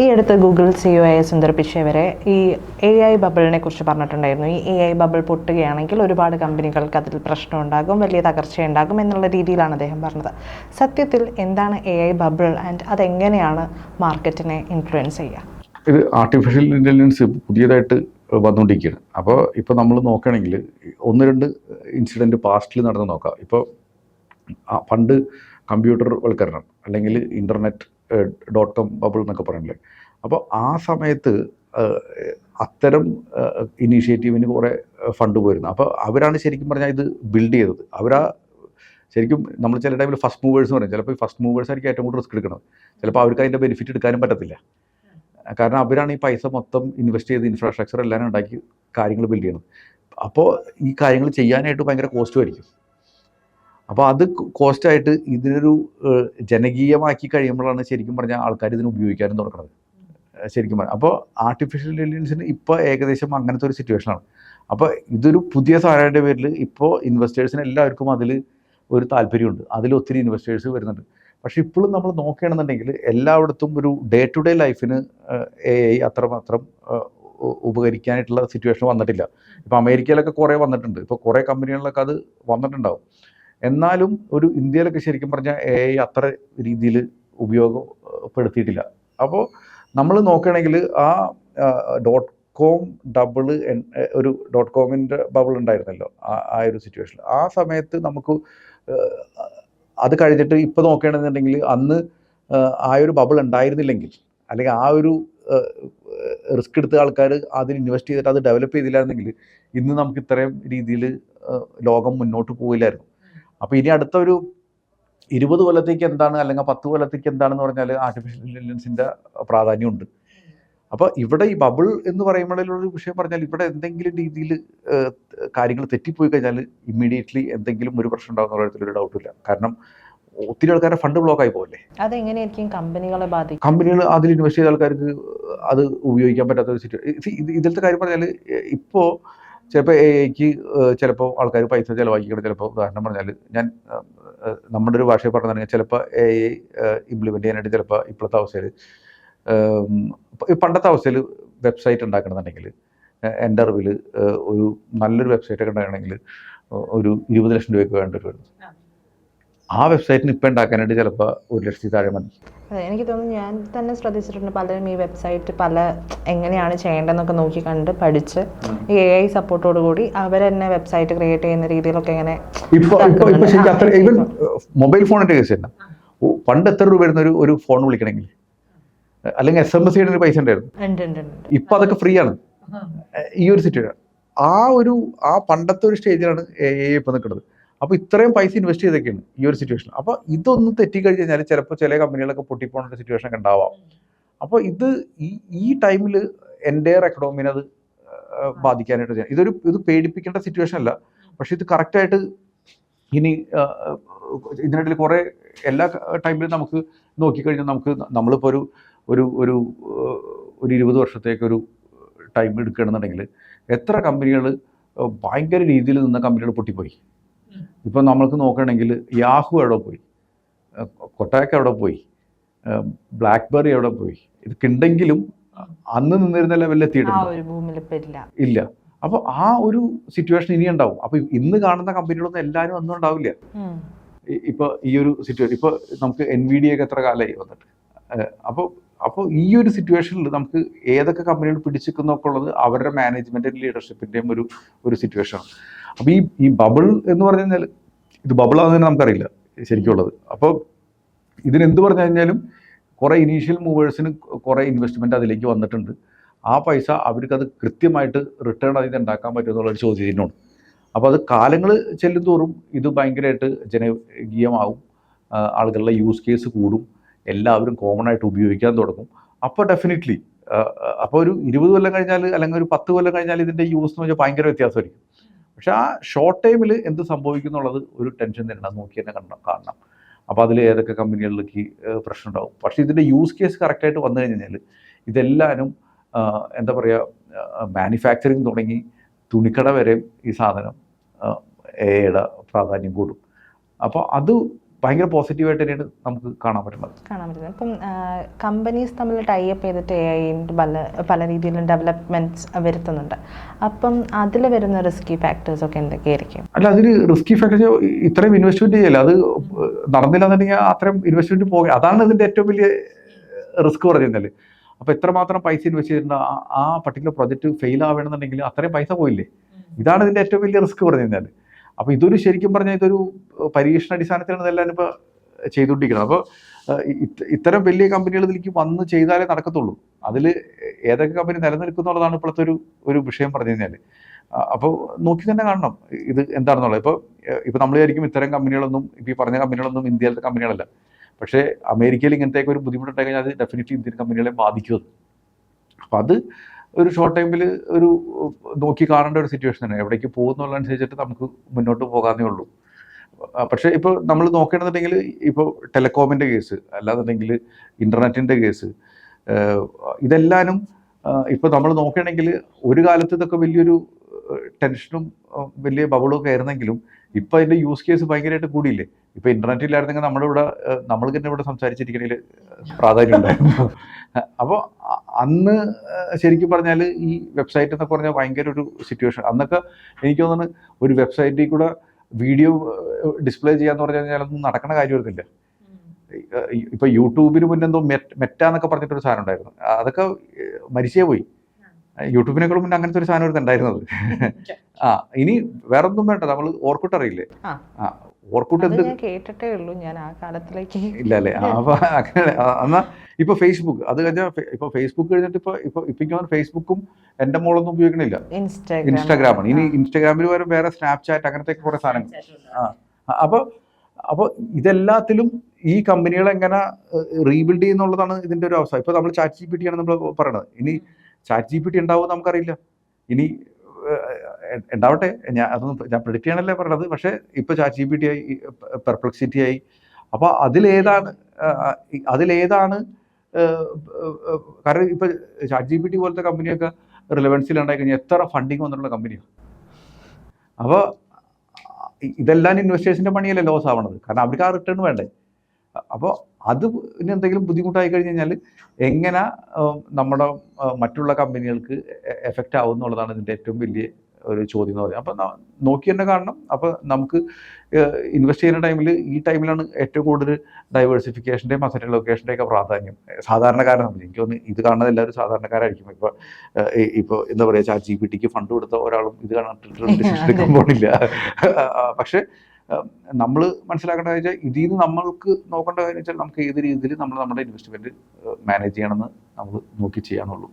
ഈ അടുത്ത് Google CEO ആയ സുന്ദർ പിച്ചെ വരെ ഈ AI ബബിളിനെ കുറിച്ച് പറഞ്ഞിട്ടുണ്ടായിരുന്നു. ഈ AI ബബിൾ പൊട്ടുകയാണെങ്കിൽ ഒരുപാട് കമ്പനികൾക്ക് അതിൽ പ്രശ്നമുണ്ടാകും, വലിയ തകർച്ചയുണ്ടാകും എന്നുള്ള രീതിയിലാണ് അദ്ദേഹം പറഞ്ഞത്. സത്യത്തിൽ എന്താണ് AI ബബിൾ ആൻഡ് അതെങ്ങനെയാണ് മാർക്കറ്റിനെ ഇൻഫ്ലുവൻസ് ചെയ്യുക? ഇത് ആർട്ടിഫിഷ്യൽ ഇൻ്റലിജൻസ് പുതിയതായിട്ട് വന്നുകൊണ്ടിരിക്കുകയാണ്. അപ്പോൾ ഇപ്പോൾ നമ്മൾ നോക്കുകയാണെങ്കിൽ ഒന്ന് രണ്ട് ഇൻസിഡൻറ്റ് പാസ്റ്റിൽ നടന്ന് നോക്കാം. ഇപ്പോൾ പണ്ട് കമ്പ്യൂട്ടർ വൽക്കരണം അല്ലെങ്കിൽ ഇൻ്റർനെറ്റ് .com ബബിൾ എന്നൊക്കെ പറയുന്നില്ലേ, അപ്പോൾ ആ സമയത്ത് അത്തരം ഇനീഷ്യേറ്റീവിന് കുറേ ഫണ്ട് പോയിരുന്നു. അപ്പോൾ അവരാണ് ശരിക്കും പറഞ്ഞാൽ ഇത് ബിൽഡ് ചെയ്തത്. ശരിക്കും നമ്മൾ ചില ടൈമിൽ ഫസ്റ്റ് മൂവേഴ്സ് എന്ന് പറയും. ചിലപ്പോൾ ഈ ഫസ്റ്റ് മൂവേഴ്സ് ആയിരിക്കും ഏറ്റവും കൂടുതൽ റിസ്ക് എടുക്കുന്നത്. ചിലപ്പോൾ അവർക്ക് അതിൻ്റെ ബെനിഫിറ്റ് എടുക്കാനും പറ്റത്തില്ല. കാരണം അവരാണ് ഈ പൈസ മൊത്തം ഇൻവെസ്റ്റ് ചെയ്ത് ഇൻഫ്രാസ്ട്രക്ചർ എല്ലാം ഉണ്ടാക്കി കാര്യങ്ങൾ ബിൽഡ് ചെയ്യണം. അപ്പോൾ ഈ കാര്യങ്ങൾ ചെയ്യാനായിട്ട് ഭയങ്കര കോസ്റ്റും ആയിരിക്കും. അപ്പോൾ അത് കോസ്റ്റായിട്ട് ഇതിനൊരു ജനകീയമാക്കി കഴിയുമ്പോഴാണ് ശരിക്കും പറഞ്ഞാൽ ആൾക്കാർ ഇതിന് ഉപയോഗിക്കാനും തുടങ്ങുന്നത് ശരിക്കും പറഞ്ഞാൽ. അപ്പോൾ ആർട്ടിഫിഷ്യൽ ഇൻ്റലിജൻസിന് ഇപ്പോൾ ഏകദേശം അങ്ങനത്തെ ഒരു സിറ്റുവേഷനാണ്. അപ്പോൾ ഇതൊരു പുതിയ സാധനയുടെ പേരിൽ ഇപ്പോൾ ഇൻവെസ്റ്റേഴ്സിന് എല്ലാവർക്കും അതിൽ ഒരു താല്പര്യമുണ്ട്. അതിൽ ഒത്തിരി ഇൻവെസ്റ്റേഴ്സ് വരുന്നുണ്ട്. പക്ഷേ ഇപ്പോഴും നമ്മൾ നോക്കുകയാണെന്നുണ്ടെങ്കിൽ എല്ലായിടത്തും ഒരു ഡേ ടു ഡേ ലൈഫിന് AI അത്രമാത്രം ഉപകരിക്കാനായിട്ടുള്ള സിറ്റുവേഷൻ വന്നിട്ടില്ല. ഇപ്പോൾ അമേരിക്കയിലൊക്കെ കുറേ വന്നിട്ടുണ്ട്. ഇപ്പോൾ കുറേ കമ്പനികളിലൊക്കെ അത് വന്നിട്ടുണ്ടാവും. എന്നാലും ഒരു ഇന്ത്യയിലൊക്കെ ശരിക്കും പറഞ്ഞാൽ AI അത്ര രീതിയിൽ ഉപയോഗപ്പെടുത്തിയിട്ടില്ല. അപ്പോൾ നമ്മൾ നോക്കുകയാണെങ്കിൽ ആ .com ഡബിള് ഒരു .comൻ്റെ ബബിൾ ഉണ്ടായിരുന്നല്ലോ ആ ഒരു സിറ്റുവേഷൻ. ആ സമയത്ത് നമുക്ക് അത് കഴിഞ്ഞിട്ട് ഇപ്പോൾ നോക്കുകയാണെന്നുണ്ടെങ്കിൽ അന്ന് ആ ഒരു ബബിൾ ഉണ്ടായിരുന്നില്ലെങ്കിൽ, അല്ലെങ്കിൽ ആ ഒരു റിസ്ക് എടുത്ത ആൾക്കാർ അതിൽ ഇൻവെസ്റ്റ് ചെയ്തിട്ട് അത് ഡെവലപ്പ് ചെയ്തില്ലായിരുന്നെങ്കിൽ ഇന്ന് നമുക്ക് ഇത്രയും രീതിയിൽ ലോകം മുന്നോട്ട് പോയില്ലായിരുന്നു. അപ്പോൾ ഇനി അടുത്ത ഒരു 20 കൊല്ലത്തേക്ക് എന്താണ്, അല്ലെങ്കിൽ 10 കൊല്ലത്തേക്ക് എന്താണെന്ന് പറഞ്ഞാൽ ആർട്ടിഫിഷ്യൽ ഇൻ്റലിജൻസിൻ്റെ പ്രാധാന്യമുണ്ട്. അപ്പോൾ ഇവിടെ ഈ ബബിൾ എന്ന് പറയുമ്പോഴുള്ളൊരു വിഷയം പറഞ്ഞാൽ ഇവിടെ എന്തെങ്കിലും രീതിയിൽ കാര്യങ്ങൾ തെറ്റിപ്പോയി കഴിഞ്ഞാൽ ഇമ്മീഡിയറ്റ്ലി എന്തെങ്കിലും ഒരു പ്രശ്നം ഉണ്ടാകുന്ന കാര്യത്തിലൊരു ഡൗട്ടില്ല. കാരണം ഒത്തിരി ആൾക്കാരുടെ ഫണ്ട് ബ്ലോക്ക് ആയി പോകല്ലേ. അതെങ്ങനെയായിരിക്കും കമ്പനികളെ ബാധിക്കും? കമ്പനികൾ അതിൽ ഇൻവെസ്റ്റ് ചെയ്ത ആൾക്കാർക്ക് അത് ഉപയോഗിക്കാൻ പറ്റാത്ത ഒരു സിറ്റുവേഷൻ. ഇതിലത്തെ കാര്യം പറഞ്ഞാൽ ഇപ്പോൾ ചിലപ്പോൾ AIക്ക് ചിലപ്പോൾ ആൾക്കാർ പൈസ ചിലവാക്കിക്കണം. ചിലപ്പോൾ ഉദാഹരണം പറഞ്ഞാൽ നമ്മുടെ ഒരു ഭാഷയിൽ പറഞ്ഞിട്ടുണ്ടെങ്കിൽ ചിലപ്പോൾ AI ഇംപ്ലിമെൻറ്റ് ചെയ്യാനായിട്ട് ചിലപ്പോൾ ഇപ്പോഴത്തെ അവസ്ഥയിൽ പണ്ടത്തെ അവസ്ഥയിൽ വെബ്സൈറ്റ് ഉണ്ടാക്കണമെന്നുണ്ടെങ്കിൽ എൻ്റെ അറിവിൽ ഒരു നല്ലൊരു വെബ്സൈറ്റ് ഒക്കെ ഉണ്ടാക്കണമെങ്കിൽ ഒരു 20 ലക്ഷം രൂപയ്ക്ക് വേണ്ടി വരുന്നു. ആ വെബ്സൈറ്റിന് ഇപ്പം ഉണ്ടാക്കാനായിട്ട് ചിലപ്പോൾ 1 ലക്ഷത്തിൽ താഴെ മതി. അതെ, എനിക്ക് തോന്നുന്നു ഞാൻ തന്നെ ശ്രദ്ധിച്ചിട്ടുണ്ട്. പലരും ഈ വെബ്സൈറ്റ് എങ്ങനെയാണ് ചെയ്യേണ്ടതെന്നൊക്കെ നോക്കി കണ്ട് പഠിച്ച് ഈ AI സപ്പോർട്ടോടുകൂടി അവർ തന്നെ വെബ്സൈറ്റ് ക്രിയേറ്റ് ചെയ്യുന്ന രീതിയിലൊക്കെ ഇങ്ങനെ ഈവൻ മൊബൈൽ ഫോണിൻ്റെ കേസ് തന്നെ. പണ്ട് എത്ര രൂപ വരുന്ന ഒരു ഫോൺ വിളിക്കണമെങ്കിൽ, അല്ലെങ്കിൽ SMS ചെയ്യുന്ന പൈസ ഉണ്ടായിരുന്നു. ഇപ്പം അതൊക്കെ ഫ്രീ ആണ്. ഈ ഒരു സിറ്റുവേഷൻ ആ പണ്ടത്തെ ഒരു സ്റ്റേജിലാണ് AI ഇപ്പം നിൽക്കുന്നത്. അപ്പോൾ ഇത്രയും പൈസ ഇൻവെസ്റ്റ് ചെയ്തൊക്കെയാണ് ഈ ഒരു സിറ്റുവേഷൻ. അപ്പോൾ ഇതൊന്ന് തെറ്റിക്കഴിഞ്ഞ് കഴിഞ്ഞാൽ ചിലപ്പോൾ ചില കമ്പനികളൊക്കെ പൊട്ടിപ്പോകേണ്ട സിറ്റുവേഷൻ ഒക്കെ ഉണ്ടാവാം. അപ്പോൾ ഇത് ഈ ടൈമിൽ എൻ്റെ എക്കണോമിനെ അത് ബാധിക്കാനായിട്ട് ഇത് പേടിപ്പിക്കേണ്ട സിറ്റുവേഷൻ അല്ല. പക്ഷെ ഇത് കറക്റ്റായിട്ട് ഇനി ഇതിനിടയിൽ കുറേ എല്ലാ ടൈമിലും നമുക്ക് നോക്കിക്കഴിഞ്ഞാൽ നമ്മളിപ്പോൾ ഒരു 20 വർഷത്തേക്കൊരു ടൈം എടുക്കുകയാണെന്നുണ്ടെങ്കിൽ എത്ര കമ്പനികൾ ഭയങ്കര രീതിയിൽ നിന്ന കമ്പനികൾ പൊട്ടിപ്പോയി. ഇപ്പം നമ്മൾക്ക് നോക്കുകയാണെങ്കിൽ യാഹു എവിടെ പോയി, കൊട്ടാക്ക് എവിടെ പോയി, ബ്ലാക്ക്ബെറി എവിടെ പോയി, ഇതൊക്കെയുണ്ടെങ്കിലും അന്ന് നിന്നിരുന്ന ലെവലിൽ എത്തിയിട്ടില്ല ഇല്ല. അപ്പോൾ ആ ഒരു സിറ്റുവേഷൻ ഇനി ഉണ്ടാവും. അപ്പോൾ ഇന്ന് കാണുന്ന കമ്പനികളൊന്നും എല്ലാവരും ഒന്നും ഉണ്ടാവില്ല. ഇപ്പോൾ ഈ ഒരു സിറ്റുവേഷൻ ഇപ്പോൾ നമുക്ക് NVIDIA ഒക്കെ എത്ര കാലമായി വന്നിട്ട്. അപ്പോൾ ഈ ഒരു സിറ്റുവേഷനിൽ നമുക്ക് ഏതൊക്കെ കമ്പനികൾ പിടിച്ചിരിക്കുന്നൊക്കെ ഉള്ളത് അവരുടെ മാനേജ്മെൻറ്റിൻ്റെ ലീഡർഷിപ്പിൻ്റെയും ഒരു സിറ്റുവേഷനാണ്. അപ്പോൾ ഈ ബബിൾ എന്ന് പറഞ്ഞു കഴിഞ്ഞാൽ ഇത് ബബിളാണെന്ന് നമുക്കറിയില്ല ശരിക്കുള്ളത്. അപ്പോൾ ഇതിനെന്ത് പറഞ്ഞു കഴിഞ്ഞാലും കുറേ ഇനീഷ്യൽ മൂവേഴ്സിന് കുറേ ഇൻവെസ്റ്റ്മെൻറ്റ് അതിലേക്ക് വന്നിട്ടുണ്ട്. ആ പൈസ അവർക്കത് കൃത്യമായിട്ട് റിട്ടേൺ അതിൽ ഉണ്ടാക്കാൻ പറ്റുമെന്നുള്ളൊരു ചോദ്യത്തിനാണ്. അപ്പോൾ അത് കാലങ്ങൾ ചെല്ലും തോറും ഇത് ഭയങ്കരമായിട്ട് ജനകീയമാവും. ആളുകളുടെ യൂസ് കേസ് കൂടും. എല്ലാവരും കോമൺ ആയിട്ട് ഉപയോഗിക്കാൻ തുടങ്ങും. അപ്പോൾ ഡെഫിനറ്റ്ലി അപ്പോൾ ഒരു 20 കൊല്ലം കഴിഞ്ഞാൽ അല്ലെങ്കിൽ ഒരു 10 കൊല്ലം കഴിഞ്ഞാൽ ഇതിൻ്റെ യൂസ് എന്ന് വെച്ചാൽ ഭയങ്കര വ്യത്യാസമായിരിക്കും. പക്ഷെ ആ ഷോർട്ട് ടൈമിൽ എന്ത് സംഭവിക്കും എന്നുള്ളത് ഒരു ടെൻഷൻ തന്നെ നോക്കി തന്നെ കാണണം. അപ്പോൾ അതിൽ ഏതൊക്കെ കമ്പനികളിലേക്ക് പ്രശ്നം ഉണ്ടാവും. പക്ഷേ ഇതിൻ്റെ യൂസ് കേസ് കറക്റ്റായിട്ട് വന്നു കഴിഞ്ഞാൽ ഇതെല്ലാവരും എന്താ പറയുക, മാനുഫാക്ചറിങ് തുടങ്ങി തുണിക്കട വരെ ഈ സാധനം AIയുടെ പ്രാധാന്യം കൂടും. അപ്പോൾ അത് ഭയങ്കര പോസിറ്റീവായിട്ട് തന്നെയാണ് നമുക്ക് കാണാൻ പറ്റുന്നത്. ഇപ്പം കമ്പനീസ് തമ്മിൽ ടൈപ്പ് ചെയ്തിട്ട് AI പല രീതിയിലും ഡെവലപ്മെൻറ്റ്സ് വരുത്തുന്നുണ്ട്. അപ്പം അതിൽ വരുന്ന റിസ്കി ഫാക്ടേഴ്സ് ഒക്കെ എന്തൊക്കെയായിരിക്കും? അല്ല, അതിൽ റിസ്കി ഫാക്ടേഴ്സ് ഇത്രയും ഇൻവെസ്റ്റ്മെന്റ് ചെയ്യല്ല, അത് നടന്നില്ല എന്നുണ്ടെങ്കിൽ അത്രയും ഇൻവെസ്റ്റ്മെന്റ് പോകുക, അതാണ് ഇതിന്റെ ഏറ്റവും വലിയ റിസ്ക് പറഞ്ഞു കഴിഞ്ഞാൽ. അപ്പോൾ എത്രമാത്രം പൈസ ഇൻവെസ്റ്റ് ചെയ്തിട്ടുണ്ട്, ആ പർട്ടിക്കുലർ പ്രൊജക്റ്റ് ഫെയിൽ ആവണമെന്നുണ്ടെങ്കിൽ അത്രയും പൈസ പോയില്ലേ. ഇതാണ് ഇതിന്റെ ഏറ്റവും വലിയ റിസ്ക് പറഞ്ഞു കഴിഞ്ഞാൽ. അപ്പോൾ ഇതൊരു ശരിക്കും പറഞ്ഞാൽ ഇതൊരു പരീക്ഷണ അടിസ്ഥാനത്തിലാണ് ഇതെല്ലാം ഇപ്പോൾ ചെയ്തുകൊണ്ടിരിക്കുന്നത്. അപ്പോൾ ഇത്തരം വലിയ കമ്പനികൾ ഇതിലേക്ക് വന്ന് ചെയ്താലേ നടക്കത്തുള്ളൂ. അതിൽ ഏതൊക്കെ കമ്പനി നിലനിൽക്കുന്നുള്ളതാണ് ഇപ്പോഴത്തെ ഒരു വിഷയം പറഞ്ഞു കഴിഞ്ഞാൽ. അപ്പോൾ നോക്കി തന്നെ കാണണം ഇത് എന്താണെന്നുള്ളത്. ഇപ്പോൾ നമ്മൾ വിചാരിക്കും ഇത്തരം കമ്പനികളൊന്നും, ഇപ്പോൾ ഈ പറഞ്ഞ കമ്പനികളൊന്നും ഇന്ത്യയിലത്തെ കമ്പനികളല്ല. പക്ഷേ അമേരിക്കയിൽ ഇങ്ങനത്തേക്ക് ഒരു ബുദ്ധിമുട്ടുണ്ടായി കഴിഞ്ഞാൽ അത് ഡെഫിനറ്റ്ലി ഇന്ത്യൻ കമ്പനികളെ ബാധിക്കും. അപ്പോൾ അത് ഒരു ഷോർട്ട് ടൈമിൽ ഒരു നോക്കി കാണേണ്ട ഒരു സിറ്റുവേഷനാണ്. എവിടേക്ക് പോകുന്നുള്ളതനുസരിച്ചിട്ട് നമുക്ക് മുന്നോട്ട് പോകാനേ ഉള്ളൂ. പക്ഷേ ഇപ്പോൾ നമ്മൾ നോക്കേണ്ടതുണ്ടെങ്കിൽ ഇപ്പോൾ ടെലികോമിൻ്റെ കേസ്, അല്ലാന്നുണ്ടെങ്കിൽ ഇൻ്റർനെറ്റിൻ്റെ കേസ്, ഇതെല്ലാനും ഇപ്പോൾ നമ്മൾ നോക്കുകയാണെങ്കിൽ ഒരു കാലത്ത് ഇതൊക്കെ വലിയൊരു ടെൻഷനും വലിയ ബബിളും ഒക്കെ ആയിരുന്നെങ്കിലും ഇപ്പോൾ അതിൻ്റെ യൂസ് കേസ് ഭയങ്കരമായിട്ട് കൂടിയില്ലേ. ഇപ്പോൾ ഇൻ്റർനെറ്റിലായിരുന്നെങ്കിൽ നമ്മൾക്ക് തന്നെ ഇവിടെ സംസാരിച്ചിരിക്കണതിൽ പ്രാധാന്യം ഉണ്ടായിരുന്നു. അപ്പോൾ അന്ന് ശരിക്കും പറഞ്ഞാൽ ഈ വെബ്സൈറ്റ് എന്നൊക്കെ പറഞ്ഞാൽ ഭയങ്കര ഒരു സിറ്റുവേഷൻ. അന്നൊക്കെ എനിക്ക് തോന്നുന്നു ഒരു വെബ്സൈറ്റിൽ കൂടെ വീഡിയോ ഡിസ്പ്ലേ ചെയ്യാന്ന് പറഞ്ഞു കഴിഞ്ഞാൽ അതൊന്നും നടക്കണ കാര്യമൊന്നുമില്ല. ഇപ്പോൾ യൂട്യൂബിന് മുന്നേ എന്തോ മെറ്റ എന്നൊക്കെ പറഞ്ഞിട്ടൊരു സാധനം ഉണ്ടായിരുന്നു, അതൊക്കെ മരിച്ചേ പോയി. യൂട്യൂബിനേക്കാളും മുന്നേ അങ്ങനത്തെ ഒരു സാധനം ഉണ്ടായിരുന്നത്. ഇനി വേറെ ഒന്നും വേണ്ട, നമ്മൾ ഓർക്കുട്ട് അറിയില്ലേ? ഓർക്കുട്ട് എന്ത് കേട്ടിട്ടേ ഉള്ളൂ ഞാൻ, ആ കാലത്തിലേക്ക് ഇല്ല അല്ലേ? അപ്പൊ അങ്ങനെ എന്നാ ഇപ്പൊ ഫേസ്ബുക്ക്, അത് കഴിഞ്ഞാൽ ഇപ്പൊ ഫേസ്ബുക്ക് കഴിഞ്ഞിട്ട് ഇപ്പൊ ഫേസ്ബുക്കും എന്റെ മോളൊന്നും ഉപയോഗിക്കണില്ല, ഇൻസ്റ്റാഗ്രാമാണ്. ഇനി ഇൻസ്റ്റാഗ്രാമിൽ വേറെ സ്നാപ്ചാറ്റ് അങ്ങനത്തെ കുറെ സാധനങ്ങൾ. അപ്പോൾ ഇതെല്ലാത്തിലും ഈ കമ്പനികൾ എങ്ങനെ റീബിൽഡ് ചെയ്യുന്നുള്ളതാണ് ഇതിന്റെ ഒരു അവസ്ഥ. ഇപ്പൊ നമ്മൾ ChatGPT ആണ് നമ്മൾ പറയണത്. ഇനി ChatGPT ഉണ്ടാവും നമുക്കറിയില്ല, ഇനി ഉണ്ടാവട്ടെ. ഞാൻ പ്രെഡിക്റ്റ് ചെയ്യണല്ലേ പറയണത്. പക്ഷേ ഇപ്പൊ ChatGPT ആയി, പെർപ്ലക്സിറ്റി ആയി. അപ്പൊ അതിലേതാണ് കാരണം ഇപ്പൊ ChatGPT പോലത്തെ കമ്പനിയൊക്കെ റിലവൻസിൽ ഉണ്ടായി കഴിഞ്ഞാൽ എത്ര ഫണ്ടിങ് വന്നിട്ടുള്ള കമ്പനിയാണ്. അപ്പോൾ ഇതെല്ലാം ഇൻവെസ്റ്റേഴ്സിന്റെ പണിയല്ലേ ലോസ് ആവണത്, കാരണം അവർക്ക് ആ റിട്ടേൺ വേണ്ടേ. അപ്പോൾ അത് ഇനി എന്തെങ്കിലും ബുദ്ധിമുട്ടായി കഴിഞ്ഞ് കഴിഞ്ഞാൽ എങ്ങനെ നമ്മുടെ മറ്റുള്ള കമ്പനികൾക്ക് എഫക്റ്റ് ആവും എന്നുള്ളതാണ് ഇതിൻ്റെ ഏറ്റവും വലിയ ഒരു ചോദ്യം എന്ന് പറയുന്നത്. അപ്പം നോക്കി തന്നെ കാണണം. അപ്പോൾ നമുക്ക് ഇൻവെസ്റ്റ് ചെയ്യുന്ന ടൈമിൽ ഈ ടൈമിലാണ് ഏറ്റവും കൂടുതൽ ഡൈവേഴ്സിഫിക്കേഷൻ്റെയും അസറ്റ് ലൊക്കേഷൻ്റെയും ഒക്കെ പ്രാധാന്യം സാധാരണക്കാരനെ സംബന്ധിച്ച്. എനിക്ക് തോന്നുന്നു ഇത് കാണുന്നത് എല്ലാവരും സാധാരണക്കാരായിരിക്കും. ഇപ്പോൾ എന്താ പറയുക, ChatGPTക്ക് ഫണ്ട് കൊടുത്ത ഒരാളും ഇത് കണ്ടിട്ട് ഡിസിഷൻ എടുക്കാൻ പോണില്ല. പക്ഷേ നമ്മൾ മനസ്സിലാക്കേണ്ടത് വെച്ചാൽ ഇതിൽ നിന്ന് നമ്മൾക്ക് നോക്കേണ്ട കാര്യം വെച്ചാൽ നമുക്ക് ഏത് രീതിയിൽ നമ്മൾ നമ്മുടെ ഇൻവെസ്റ്റ്മെൻറ്റ് മാനേജ് ചെയ്യണമെന്ന് നമ്മൾ നോക്കി ചെയ്യാനുള്ളൂ.